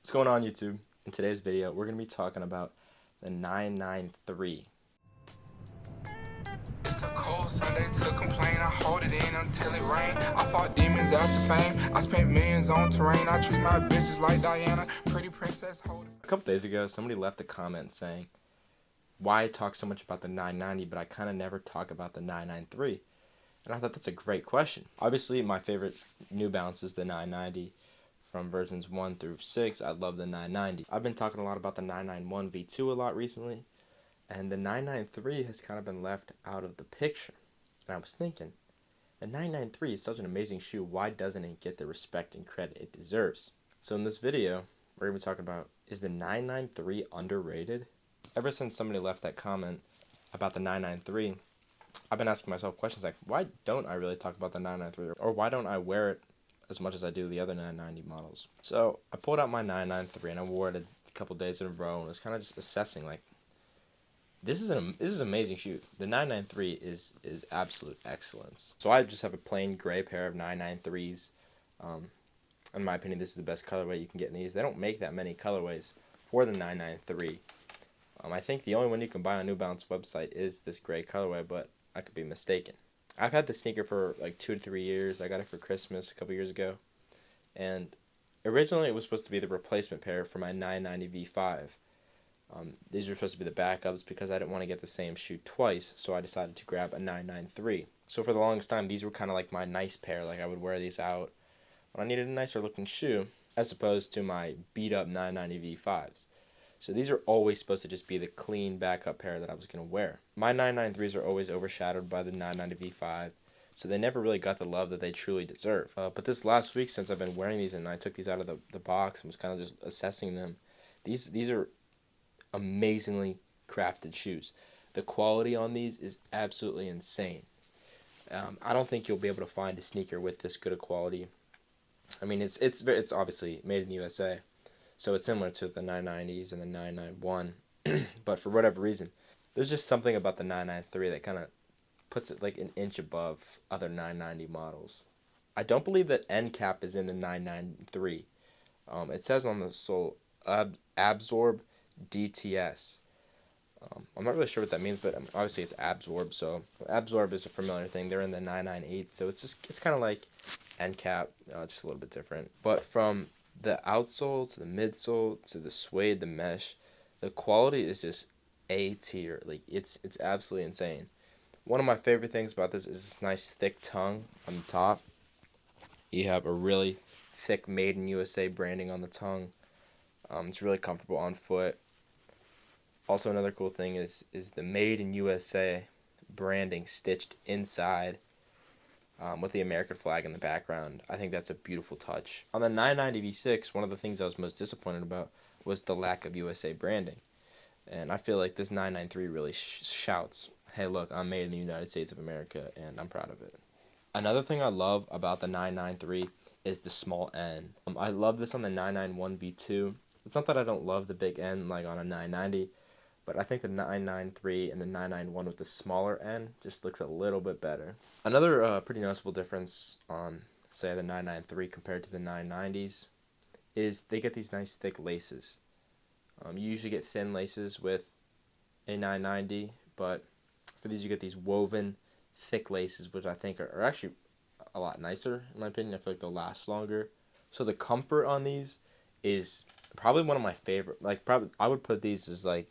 What's going on, YouTube? In today's video, we're going to be talking about the 993. It's a cold Sunday to complain. I hold it in until it rain. I fought demons after fame. I spent millions on terrain. I treat my bitches like Diana. Pretty princess holding. A couple days ago, somebody left a comment saying, why I talk so much about the 990, but I kind of never talk about the 993. And I thought that's a great question. Obviously, my favorite New Balance is the 990. From versions 1 through 6, I love the 990. I've been talking a lot about the 991 V2 a lot recently, and the 993 has kind of been left out of the picture. And I was thinking, the 993 is such an amazing shoe, why doesn't it get the respect and credit it deserves? So in this video, we're going to be talking about, is the 993 underrated? Ever since somebody left that comment about the 993, I've been asking myself questions like, why don't I really talk about the 993? Or why don't I wear it as much as I do the other 990 models? So I pulled out my 993 and I wore it a couple days in a row and was kind of just assessing, like, this is an amazing shoe. The 993 is absolute excellence. So I just have a plain gray pair of 993s. In my opinion, this is the best colorway you can get in these. They don't make that many colorways for the 993. I think the only one you can buy on New Balance website is this gray colorway, but I could be mistaken. I've had this sneaker for like 2 to 3 years. I got it for Christmas a couple years ago. And originally it was supposed to be the replacement pair for my 990 V5. These were supposed to be the backups because I didn't want to get the same shoe twice, so I decided to grab a 993. So for the longest time, these were kind of like my nice pair. Like I would wear these out when I needed a nicer looking shoe, as opposed to my beat up 990 V5s. So these are always supposed to just be the clean backup pair that I was going to wear. My 993s are always overshadowed by the 990 V5, so they never really got the love that they truly deserve. But this last week, since I've been wearing these and I took these out of the box and was kind of just assessing them, these are amazingly crafted shoes. The quality on these is absolutely insane. I don't think you'll be able to find a sneaker with this good a quality. I mean, it's obviously made in the USA. So it's similar to the 990s and the 991, but for whatever reason, there's just something about the 993 that kind of puts it like an inch above other 990 models. I don't believe that end cap is in the 993. It says on the sole, Absorb DTS. I'm not really sure what that means, but obviously it's Absorb, so Absorb is a familiar thing. They're in the 998, so it's kind of like end cap, just a little bit different. But from the outsole to the midsole to the suede, the mesh, the quality is just A tier. Like it's absolutely insane. One of my favorite things about this is this nice thick tongue on the top. You have a really thick Made in USA branding on the tongue. It's really comfortable on foot. Also, another cool thing is the Made in USA branding stitched inside with the American flag in the background. I think that's a beautiful touch. On the 990 V6, one of the things I was most disappointed about was the lack of USA branding. And I feel like this 993 really shouts, hey look, I'm made in the United States of America, and I'm proud of it. Another thing I love about the 993 is the small N. I love this on the 991 V2. It's not that I don't love the big N like on a 990, but I think the 993 and the 991 with the smaller N just looks a little bit better. Another pretty noticeable difference on, say, the 993 compared to the 990s is they get these nice thick laces. You usually get thin laces with a 990, but for these you get these woven thick laces, which I think are actually a lot nicer, in my opinion. I feel like they'll last longer. So the comfort on these is probably one of my favorite. Like, probably I would put these as like,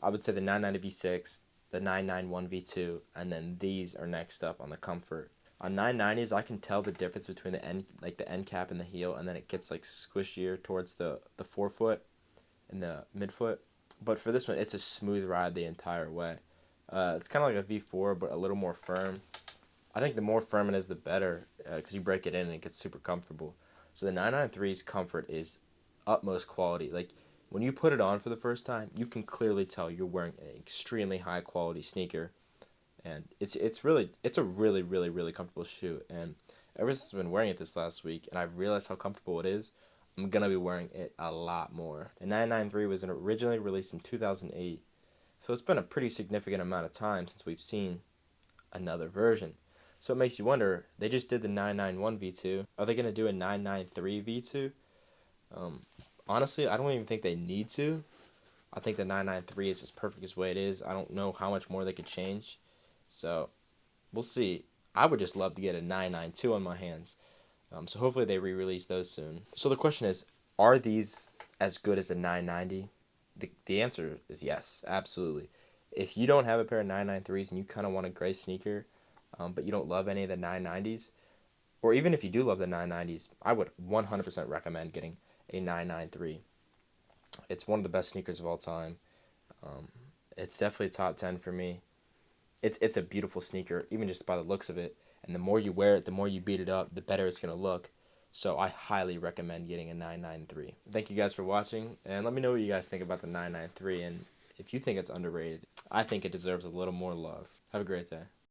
I would say the 990 V6, the 991 V2, and then these are next up on the comfort. On 990s, I can tell the difference between the end cap and the heel, and then it gets like squishier towards the forefoot and the midfoot. But for this one, it's a smooth ride the entire way. It's kind of like a V4, but a little more firm. I think the more firm it is, the better, because you break it in and it gets super comfortable. So the 993's comfort is utmost quality. Like, when you put it on for the first time, you can clearly tell you're wearing an extremely high quality sneaker, and it's a really comfortable shoe. And ever since I've been wearing it this last week, and I've realized how comfortable it is, I'm gonna be wearing it a lot more. The 993 was originally released in 2008, so it's been a pretty significant amount of time since we've seen another version. So it makes you wonder, they just did the 991 V2. Are they gonna do a 993 V2? Honestly, I don't even think they need to. I think the 993 is as perfect as way it is. I don't know how much more they could change. So we'll see. I would just love to get a 992 on my hands. So hopefully they re-release those soon. So the question is, are these as good as a 990? The answer is yes, absolutely. If you don't have a pair of 993s and you kind of want a gray sneaker, but you don't love any of the 990s, or even if you do love the 990s, I would 100% recommend getting a 993. It's one of the best sneakers of all time. Um, it's definitely top 10 for me. It's a beautiful sneaker, even just by the looks of it. And the more you wear it, the more you beat it up, the better it's going to look. So I highly recommend getting a 993. Thank you guys for watching, and let me know what you guys think about the 993, and if you think it's underrated. I think it deserves a little more love. Have a great day.